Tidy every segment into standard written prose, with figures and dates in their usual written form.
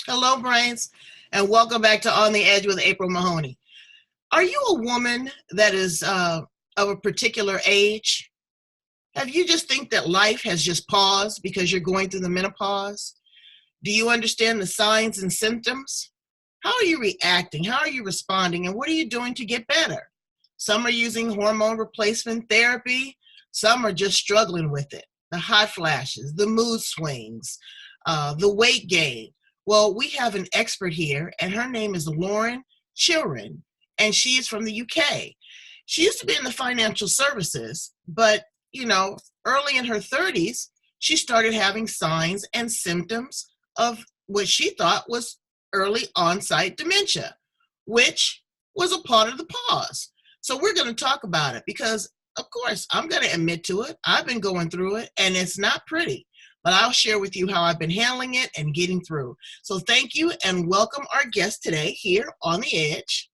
Hello, Brains, and welcome back to On the Edge with April Mahoney. Are you a woman that is of a particular age? Have you just think that life has just paused because you're going through the menopause? Do you understand the signs and symptoms? How are you reacting? How are you responding? And what are you doing to get better? Some are using hormone replacement therapy. Some are just struggling with it. The hot flashes, the mood swings, the weight gain. Well, we have an expert here, and her name is Lauren Chiren, and she is from the UK. She used to be in the financial services, but early in her 30s, she started having signs and symptoms of what she thought was early onset dementia, which was a part of the pause. So we're going to talk about it because, of course, I'm going to admit to it. I've been going through it, and it's not pretty. But I'll share with you how I've been handling it and getting through. So thank you and welcome our guest today here on the Edge,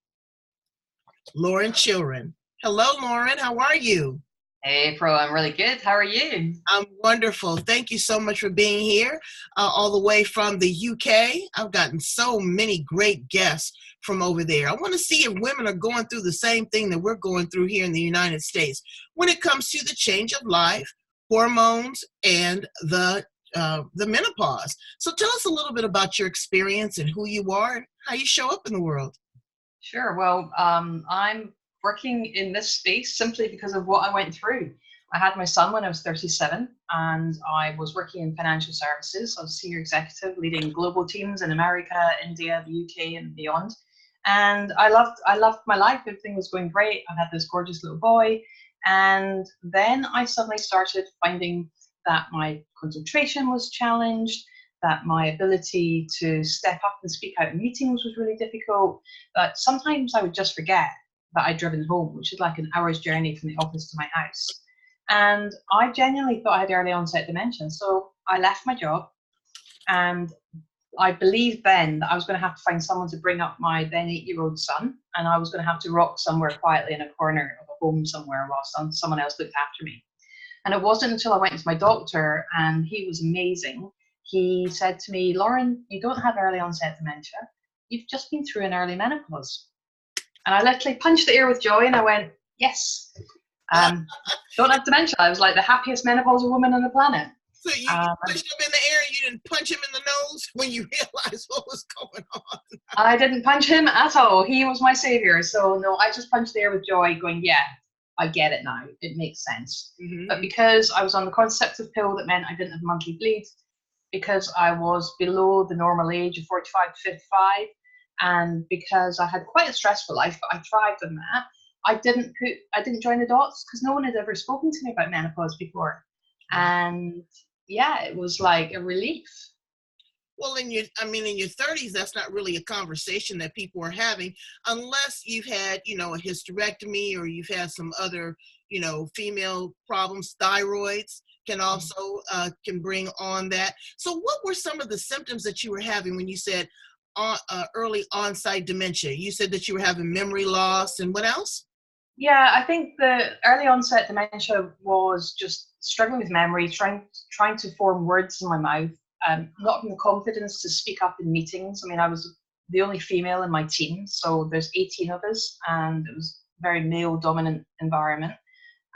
Lauren Chiren. Hello, Lauren. How are you? Hey, Pro, I'm really good. How are you? I'm wonderful. Thank you so much for being here, all the way from the UK. I've gotten so many great guests from over there. I want to see if women are going through the same thing that we're going through here in the United States when it comes to the change of life, hormones, and the menopause. So tell us a little bit about your experience and who you are and how you show up in the world. Sure. Well, I'm working in this space simply because of what I went through. I had my son when I was 37, and I was working in financial services. I was a senior executive leading global teams in America, India, the UK, and beyond. And I loved my life. Everything was going great. I had this gorgeous little boy. And then I suddenly started finding that my concentration was challenged, that my ability to step up and speak out in meetings was really difficult, that sometimes I would just forget that I'd driven home, which is like an hour's journey from the office to my house. And I genuinely thought I had early onset dementia. So I left my job, and I believed then that I was going to have to find someone to bring up my then 8-year-old son, and I was going to have to rock somewhere quietly in a corner of a home somewhere while someone else looked after me. And it wasn't until I went to my doctor, and he was amazing. He said to me, Lauren, you don't have early onset dementia. You've just been through an early menopause. And I literally punched the air with joy, and I went, yes, don't have dementia. I was like the happiest menopausal woman on the planet. So you pushed him in the air and you didn't punch him in the nose when you realized what was going on. I didn't punch him at all. He was my savior. So no, I just punched the air with joy going, yeah, I get it now. It makes sense. Mm-hmm. But because I was on the contraceptive pill that meant I didn't have monthly bleed, because I was below the normal age of 45 to 55, and because I had quite a stressful life, but I thrived on that, I didn't join the dots because no one had ever spoken to me about menopause before. And yeah, it was like a relief. Well, in your 30s, that's not really a conversation that people are having unless you've had, a hysterectomy or you've had some other, female problems. Thyroids can also can bring on that. So what were some of the symptoms that you were having when you said early onset dementia? You said that you were having memory loss, and what else? Yeah, I think the early onset dementia was just struggling with memory, trying to form words in my mouth, not having the confidence to speak up in meetings. I mean, I was the only female in my team, so there's 18 of us, and it was a very male-dominant environment.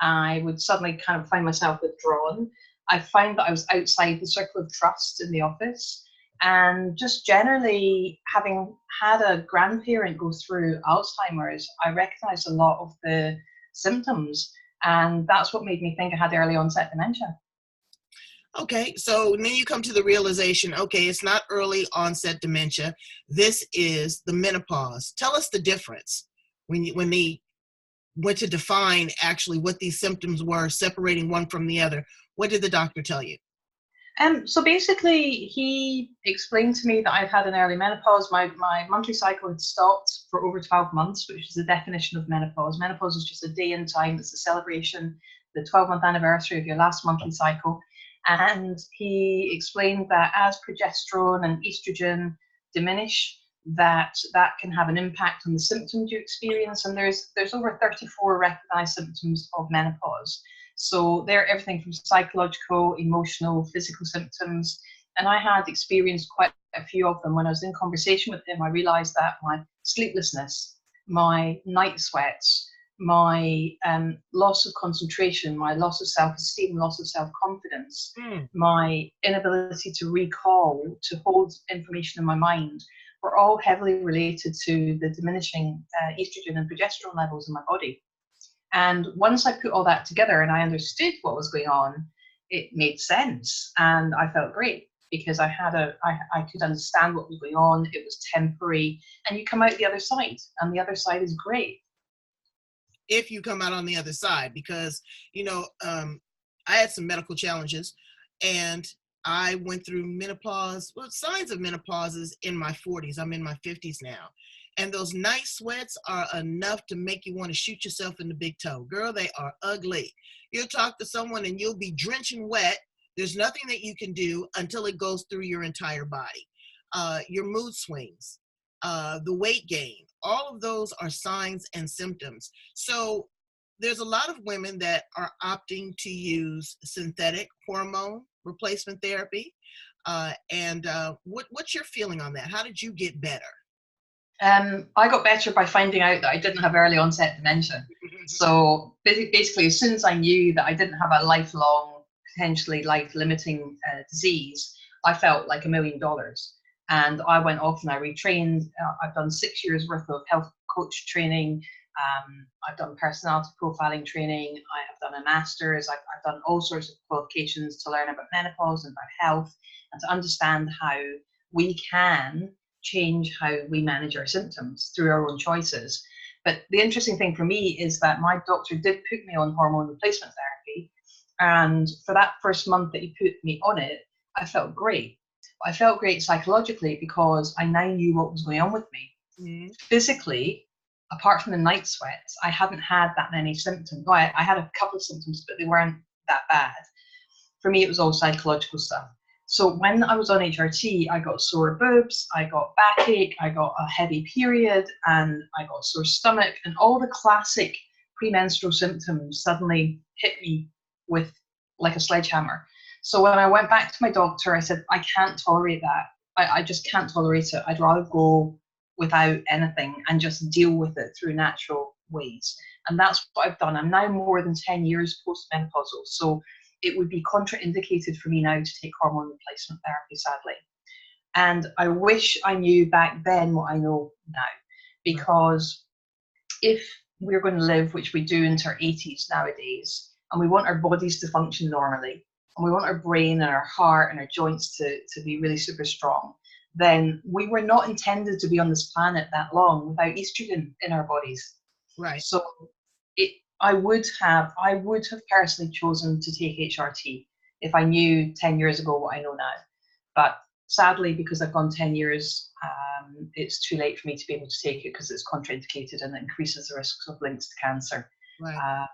I would suddenly kind of find myself withdrawn. I found that I was outside the circle of trust in the office. And just generally, having had a grandparent go through Alzheimer's, I recognized a lot of the symptoms. And that's what made me think I had early onset dementia. Okay, so then you come to the realization, okay, it's not early onset dementia. This is the menopause. Tell us the difference when they went to define actually what these symptoms were, separating one from the other. What did the doctor tell you? So basically, he explained to me that I've had an early menopause. My monthly cycle had stopped for over 12 months, which is the definition of menopause. Menopause is just a day in time. It's a celebration, the 12-month anniversary of your last monthly cycle. And he explained that as progesterone and estrogen diminish, that can have an impact on the symptoms you experience. And there's over 34 recognized symptoms of menopause. So they're everything from psychological, emotional, physical symptoms. And I had experienced quite a few of them. When I was in conversation with him, I realized that my sleeplessness, my night sweats, my loss of concentration, my loss of self-esteem, loss of self-confidence, my inability to recall, to hold information in my mind, were all heavily related to the diminishing estrogen and progesterone levels in my body. And once I put all that together and I understood what was going on, it made sense, and I felt great because I could understand what was going on. It was temporary, and you come out the other side, and the other side is great. If you come out on the other side, because I had some medical challenges, and I went through menopause. Well, signs of menopause is in my 40s. I'm in my 50s now. And those night sweats are enough to make you want to shoot yourself in the big toe. Girl, they are ugly. You'll talk to someone and you'll be drenching wet. There's nothing that you can do until it goes through your entire body. Your mood swings, the weight gain, all of those are signs and symptoms. So there's a lot of women that are opting to use synthetic hormone replacement therapy. What's your feeling on that? How did you get better? I got better by finding out that I didn't have early onset dementia. So basically, as soon as I knew that I didn't have a lifelong, potentially life-limiting disease, I felt like $1 million. And I went off and I retrained. I've done 6 years worth of health coach training. I've done personality profiling training. I have done a master's. I've done all sorts of qualifications to learn about menopause and about health and to understand how we can change how we manage our symptoms through our own choices. But the interesting thing for me is that my doctor did put me on hormone replacement therapy. And for that first month that he put me on it, I felt great. I felt great psychologically because I now knew what was going on with me. Physically, apart from the night sweats, I hadn't had that many symptoms. Well, I had a couple of symptoms, but they weren't that bad. For me, it was all psychological stuff. So when I was on HRT, I got sore boobs, I got backache, I got a heavy period, and I got sore stomach, and all the classic premenstrual symptoms suddenly hit me with like a sledgehammer. So when I went back to my doctor, I said, I can't tolerate that. I just can't tolerate it. I'd rather go without anything and just deal with it through natural ways. And that's what I've done. I'm now more than 10 years postmenopausal. So it would be contraindicated for me now to take hormone replacement therapy, sadly. And I wish I knew back then what I know now, because if we're going to live, which we do into our 80s nowadays, and we want our bodies to function normally, and we want our brain and our heart and our joints to be really super strong, then we were not intended to be on this planet that long without estrogen in our bodies. Right. So I would have personally chosen to take HRT if I knew 10 years ago what I know now. But sadly, because I've gone 10 years, it's too late for me to be able to take it because it's contraindicated and it increases the risks of links to cancer. Right.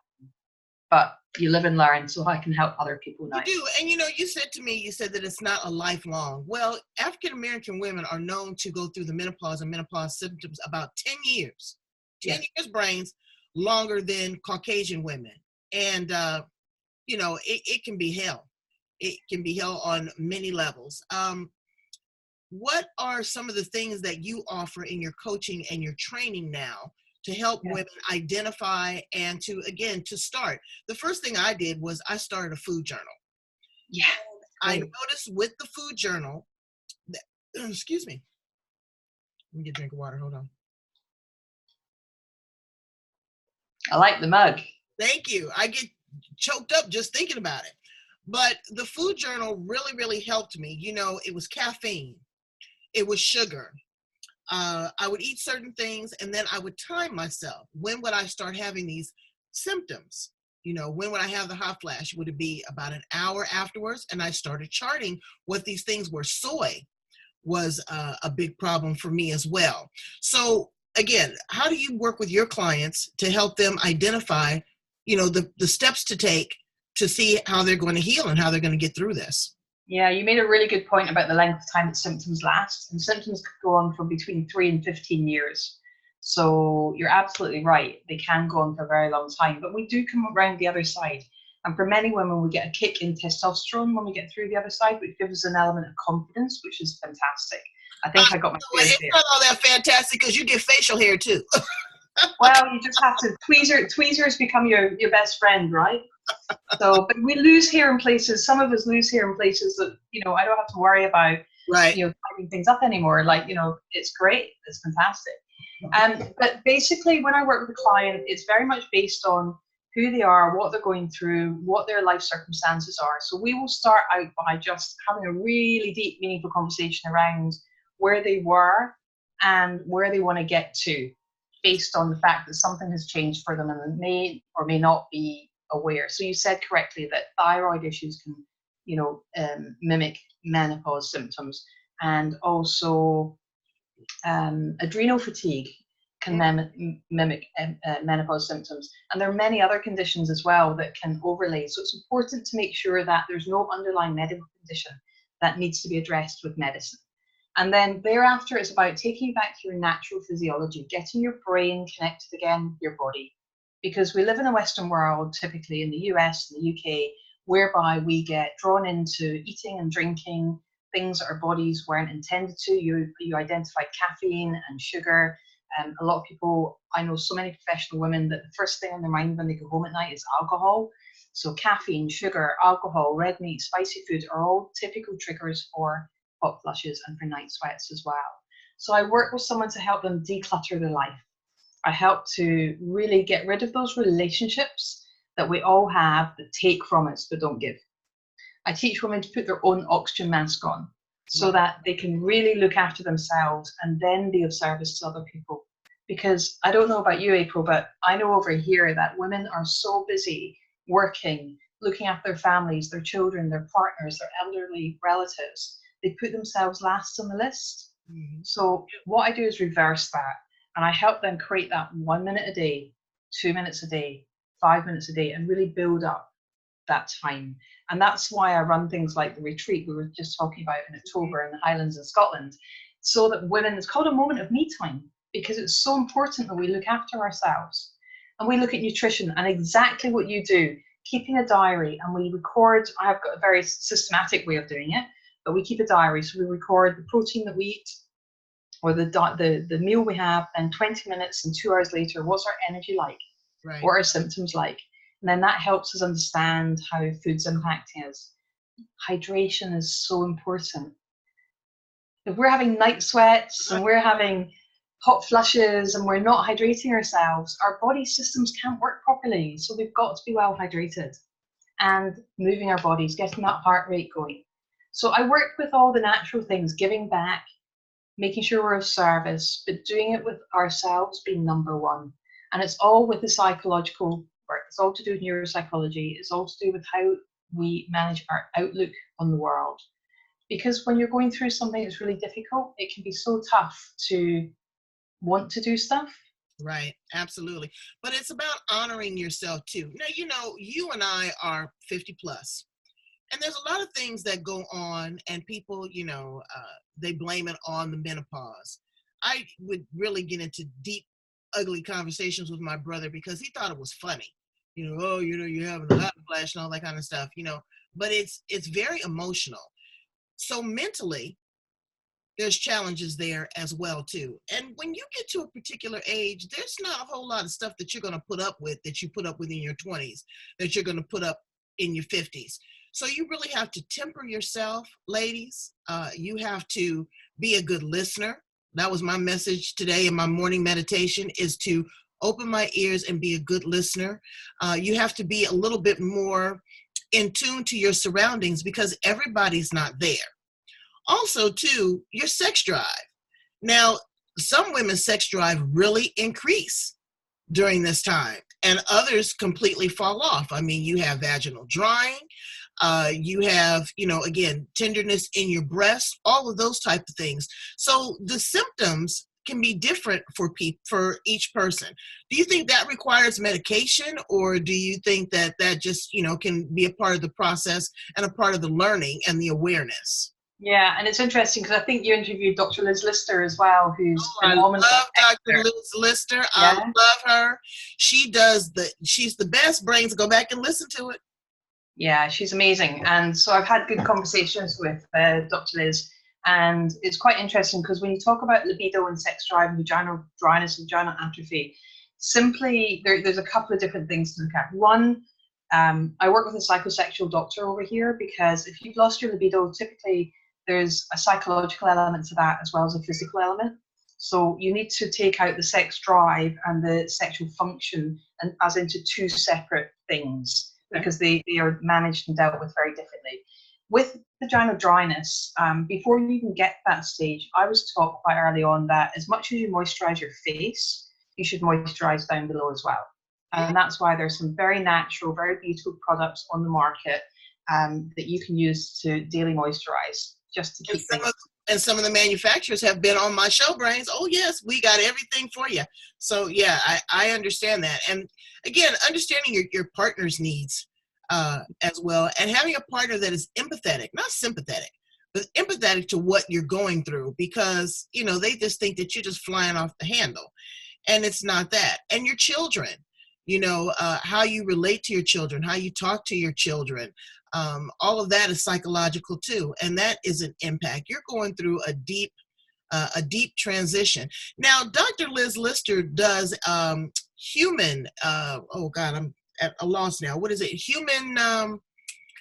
But you live and learn, so I can help other people now. You do. And you said to me, you said that it's not a lifelong. Well, African-American women are known to go through the menopause and menopause symptoms about 10 years. 10 years brains longer than Caucasian women. And, it can be hell. It can be hell on many levels. What are some of the things that you offer in your coaching and your training now to help women identify and to start? The first thing I did was I started a food journal. Yeah. I noticed with the food journal that, excuse me. Let me get a drink of water. Hold on. I like the mug. Thank you. I get choked up just thinking about it. But the food journal really, really helped me. It was caffeine. It was sugar. I would eat certain things and then I would time myself. When would I start having these symptoms? When would I have the hot flash? Would it be about an hour afterwards? And I started charting what these things were. Soy was a big problem for me as well. So again, how do you work with your clients to help them identify, the steps to take to see how they're going to heal and how they're going to get through this? Yeah, you made a really good point about the length of time that symptoms last. And symptoms could go on for between 3 and 15 years. So you're absolutely right. They can go on for a very long time. But we do come around the other side. And for many women, we get a kick in testosterone when we get through the other side, which gives us an element of confidence, which is fantastic. I think I got my fears It's there. not all that fantastic because you get facial hair too. Well, you just have to tweezers become your best friend, right? So, but we lose hair in places. Some of us lose hair in places that, I don't have to worry about, Right. tidying things up anymore. Like, it's great. It's fantastic. But basically, when I work with a client, it's very much based on who they are, what they're going through, what their life circumstances are. So we will start out by just having a really deep, meaningful conversation around where they were and where they want to get to, based on the fact that something has changed for them and they may or may not be aware. So you said correctly that thyroid issues can, mimic menopause symptoms, and also adrenal fatigue can mimic menopause symptoms. And there are many other conditions as well that can overlay. So it's important to make sure that there's no underlying medical condition that needs to be addressed with medicine. And then thereafter, it's about taking you back to your natural physiology, getting your brain connected again with your body. Because we live in a Western world, typically in the US and the UK, whereby we get drawn into eating and drinking things that our bodies weren't intended to. You identified caffeine and sugar. A lot of people, I know so many professional women that the first thing on their mind when they go home at night is alcohol. So caffeine, sugar, alcohol, red meat, spicy food are all typical triggers for hot flushes and for night sweats as well. So I work with someone to help them declutter their life. I help to really get rid of those relationships that we all have that take from us but don't give. I teach women to put their own oxygen mask on so that they can really look after themselves and then be of service to other people. Because I don't know about you, April, but I know over here that women are so busy working, looking after their families, their children, their partners, their elderly relatives. They put themselves last on the list. Mm-hmm. So what I do is reverse that. And I help them create that 1 minute a day, 2 minutes a day, 5 minutes a day, and really build up that time. And that's why I run things like the retreat we were just talking about in October in the Highlands in Scotland, so that women, it's called a moment of me time, because it's so important that we look after ourselves. And we look at nutrition and exactly what you do, keeping a diary, and we record. I've got a very systematic way of doing it, but we keep a diary. So we record the protein that we eat, or the meal we have, and 20 minutes and 2 hours later, what's our energy like? Right. What are our symptoms like? And then that helps us understand how food's impacting us. Hydration is so important. If we're having night sweats and we're having hot flushes and we're not hydrating ourselves, our body systems can't work properly. So we've got to be well hydrated and moving our bodies, getting that heart rate going. So I work with all the natural things, giving back, making sure we're of service, but doing it with ourselves being number one. And it's all with the psychological work. It's all to do with neuropsychology. It's all to do with how we manage our outlook on the world. Because when you're going through something that's really difficult, it can be so tough to want to do stuff. Right, absolutely. But it's about honoring yourself too. Now, you and I are 50 plus. And there's a lot of things that go on, and people, they blame it on the menopause. I would really get into deep, ugly conversations with my brother because he thought it was funny. You're having a hot flash and all that kind of stuff, but it's very emotional. So mentally, there's challenges there as well too. And when you get to a particular age, there's not a whole lot of stuff that you're going to put up with that you put up with in your 20s, that you're going to put up in your 50s. So you really have to temper yourself, ladies. You have to be a good listener. That was my message today in my morning meditation, is to open my ears and be a good listener. You have to be a little bit more in tune to your surroundings because everybody's not there. Also, too, your sex drive. Now, some women's sex drive really increase during this time, and others completely fall off. I mean, you have vaginal drying, you have, again, tenderness in your breast, all of those type of things. So the symptoms can be different for each person. Do you think that requires medication, or do you think that just, can be a part of the process and a part of the learning and the awareness? Yeah, and it's interesting because I think you interviewed Dr. Liz Lister as well, who's I love Dr. Liz Lister. Yeah. I love her. She's the best. Brains, go back and listen to it. Yeah, she's amazing. And so I've had good conversations with Dr. Liz. And it's quite interesting because when you talk about libido and sex drive and vaginal dryness and vaginal atrophy, simply there's a couple of different things to look at. One, I work with a psychosexual doctor over here because if you've lost your libido, typically there's a psychological element to that as well as a physical element. So you need to take out the sex drive and the sexual function and as into two separate things because they are managed and dealt with very differently. With vaginal dryness, before you even get that stage, I was taught quite early on that as much as you moisturize your face, you should moisturize down below as well. And that's why there's some very natural, very beautiful products on the market that you can use to daily moisturize just to keep things. And some of the manufacturers have been on my show, Brains. Oh, yes, we got everything for you. So, yeah, I understand that. And again, understanding your partner's needs as well, and having a partner that is empathetic, not sympathetic, but empathetic to what you're going through, because, you know, they just think that you're just flying off the handle. And it's not that. And your children, you know, how you relate to your children, how you talk to your children, all of that is psychological too. And that is an impact. You're going through a deep transition. Now, Dr. Liz Lister does human, oh God, I'm at a loss now. What is it? Human,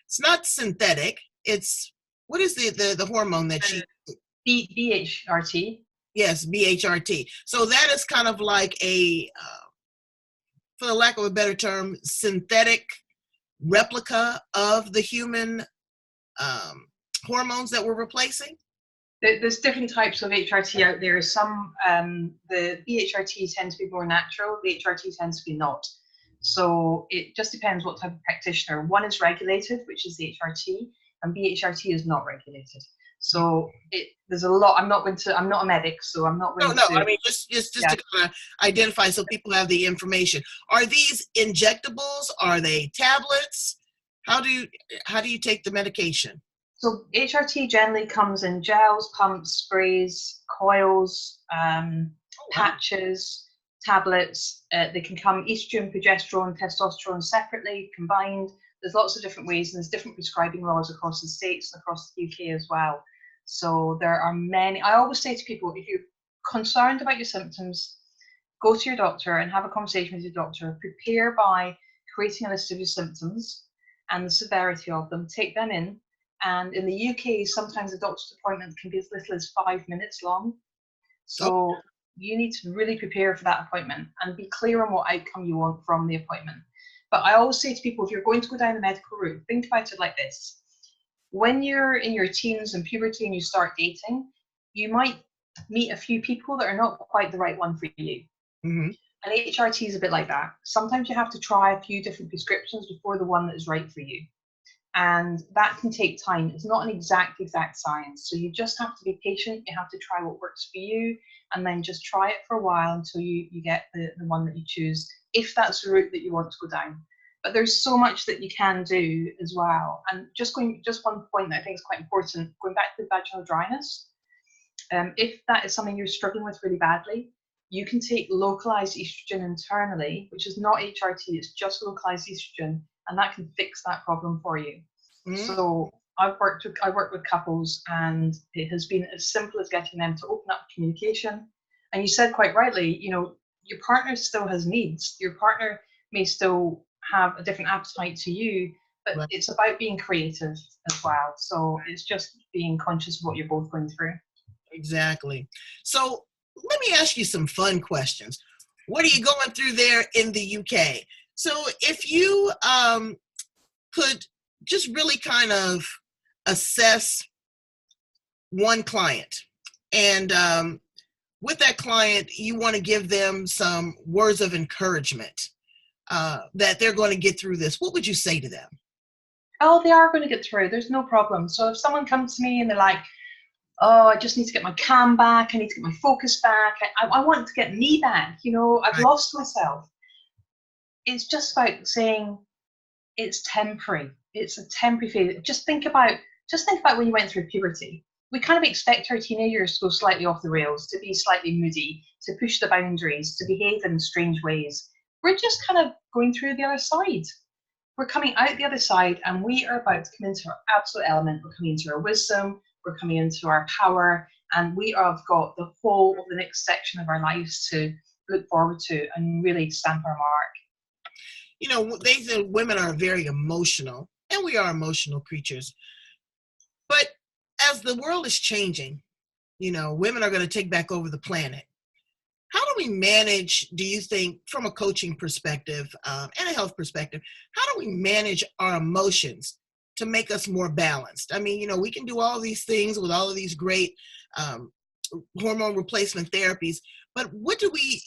it's not synthetic. It's, what is the hormone that she? BHRT. Yes, BHRT. So that is kind of like a, for the lack of a better term, synthetic replica of the human hormones that we're replacing? There's different types of HRT out there. Some, the BHRT tend to be more natural, the HRT tends to be not. So it just depends what type of practitioner. One is regulated, which is the HRT, and BHRT is not regulated. So there's a lot. I'm not a medic, so I'm not going to. No, I mean, just yeah, to kind of identify so people have the information. Are these injectables? Are they tablets? How do you take the medication? So HRT generally comes in gels, pumps, sprays, coils, patches, tablets. They can come estrogen, progesterone, testosterone separately, combined. There's lots of different ways, and there's different prescribing laws across the States and across the UK as well. So there are many. I always say to people, if you're concerned about your symptoms, go to your doctor and have a conversation with your doctor. Prepare by creating a list of your symptoms and the severity of them. Take them in. And in the UK, sometimes a doctor's appointment can be as little as 5 minutes long. So you need to really prepare for that appointment and be clear on what outcome you want from the appointment. But I always say to people, if you're going to go down the medical route, think about it like this. When you're in your teens and puberty and you start dating, you might meet a few people that are not quite the right one for you. Mm-hmm. And HRT is a bit like that. Sometimes you have to try a few different prescriptions before the one that is right for you. And that can take time. It's not an exact science. So you just have to be patient. You have to try what works for you and then just try it for a while until you get the one that you choose, if that's the route that you want to go down. But there's so much that you can do as well. And just one point that I think is quite important, going back to the vaginal dryness, if that is something you're struggling with really badly, you can take localized estrogen internally, which is not HRT, it's just localized estrogen, and that can fix that problem for you. Mm-hmm. So I work with couples, and it has been as simple as getting them to open up communication. And you said quite rightly, you know, your partner still has needs. Your partner may still have a different appetite to you, but right. It's about being creative as well. So it's just being conscious of what you're both going through. Exactly. So let me ask you some fun questions. What are you going through there in the UK? So if you could just really kind of assess one client, and with that client, you want to give them some words of encouragement that they're going to get through this, what would you say to them? Oh, they are going to get through. There's no problem. So if someone comes to me and they're like, oh, I just need to get my calm back. I need to get my focus back. I want to get me back. You know, I've lost myself. It's just about saying it's temporary. It's a temporary phase. Just think about when you went through puberty. We kind of expect our teenagers to go slightly off the rails, to be slightly moody, to push the boundaries, to behave in strange ways. We're just kind of going through the other side. we're coming out the other side and we are about to come into our absolute element. We're coming into our wisdom, we're coming into our power, and we have got the whole of the next section of our lives to look forward to and really stamp our mark. You know, they say women are very emotional, and we are emotional creatures. But as the world is changing, you know, women are going to take back over the planet. How do we manage, do you think, from a coaching perspective and a health perspective, how do we manage our emotions to make us more balanced? I mean, you know, we can do all these things with all of these great hormone replacement therapies, but what do we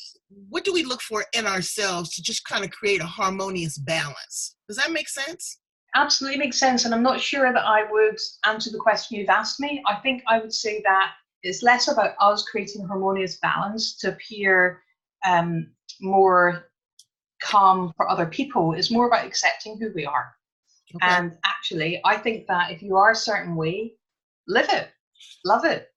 look for in ourselves to just kind of create a harmonious balance? Does that make sense? Absolutely makes sense. And I'm not sure that I would answer the question you've asked me. I think I would say that it's less about us creating harmonious balance to appear more calm for other people. It's more about accepting who we are. Okay. And actually, I think that if you are a certain way, live it, love it,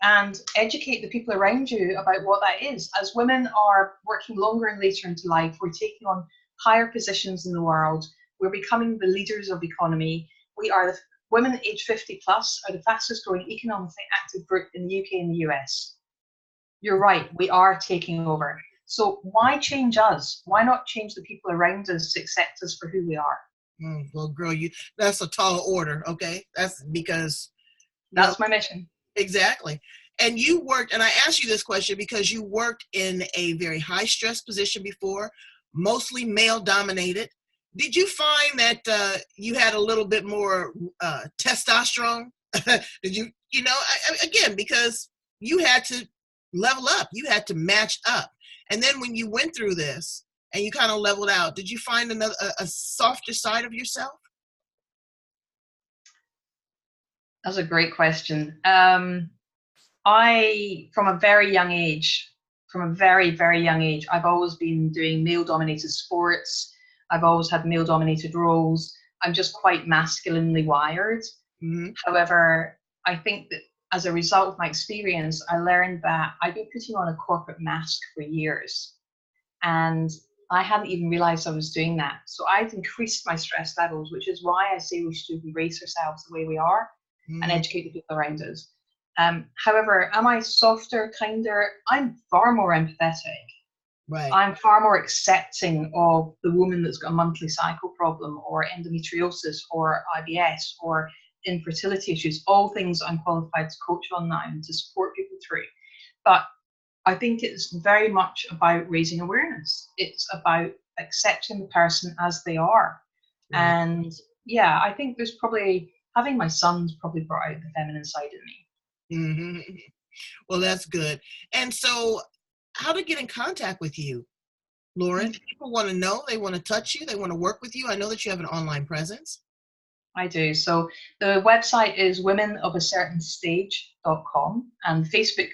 and educate the people around you about what that is. As women are working longer and later into life, we're taking on higher positions in the world. We're becoming the leaders of the economy. We are the women aged 50 plus are the fastest growing economically active group in the UK and the US. You're right, we are taking over. So why change us? Why not change the people around us to accept us for who we are? Well, girl, that's a tall order, okay? That's because... That's my mission. Exactly. And you worked, and I asked you this question because you worked in a very high stress position before, mostly male dominated. Did you find that you had a little bit more testosterone? Did you, again, because you had to level up, you had to match up. And then when you went through this and you kind of leveled out, did you find a softer side of yourself? That's a great question. From a very young age, I've always been doing male-dominated sports. I've always had male-dominated roles. I'm just quite masculinely wired. Mm-hmm. However, I think that as a result of my experience, I learned that I've been putting on a corporate mask for years. And I hadn't even realized I was doing that. So I've increased my stress levels, which is why I say we should embrace ourselves the way we are and educate the people around us. However, am I softer, kinder? I'm far more empathetic. Right. I'm far more accepting of the woman that's got a monthly cycle problem or endometriosis or IBS or infertility issues, all things I'm qualified to coach on now and to support people through. But I think it's very much about raising awareness. It's about accepting the person as they are. Right. And yeah, I think there's probably, having my sons probably brought out the feminine side in me. Mm-hmm. Well, that's good. And so how to get in contact with you, Lauren? People want to know, they want to touch you, they want to work with you. I know that you have an online presence. I do. So the website is womenofacertainstage.com and Facebook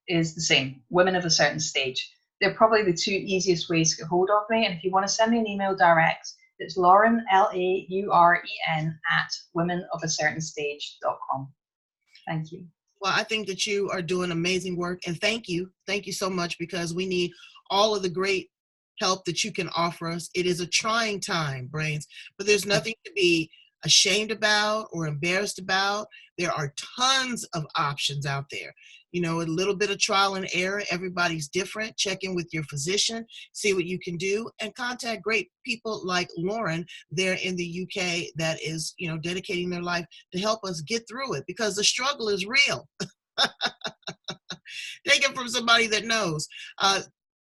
is the same, Women of a Certain Stage. They're probably the two easiest ways to get hold of me. And if you want to send me an email direct, it's Lauren, LAUREN, at womenofacertainstage.com. Thank you. Well, I think that you are doing amazing work, and thank you so much, because we need all of the great help that you can offer us. It is a trying time, Brains, but there's nothing to be ashamed about or embarrassed about. There are tons of options out there. You know, a little bit of trial and error. Everybody's different. Check in with your physician, see what you can do, and contact great people like Lauren there in the UK that is, dedicating their life to help us get through it, because the struggle is real. Take it from somebody that knows.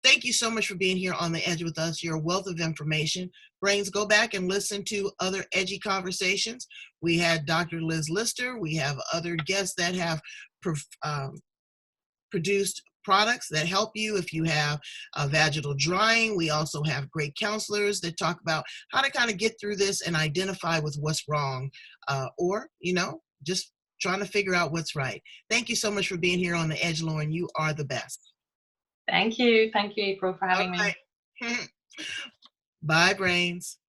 Thank you so much for being here on The Edge with us. You're a wealth of information. Brains, go back and listen to other edgy conversations. We had Dr. Liz Lister. We have other guests that have produced products that help you if you have vaginal drying. We also have great counselors that talk about how to kind of get through this and identify with what's wrong, or, just trying to figure out what's right. Thank you so much for being here on The Edge, Lauren. You are the best. Thank you. Thank you, April, for having me. Bye, Brains.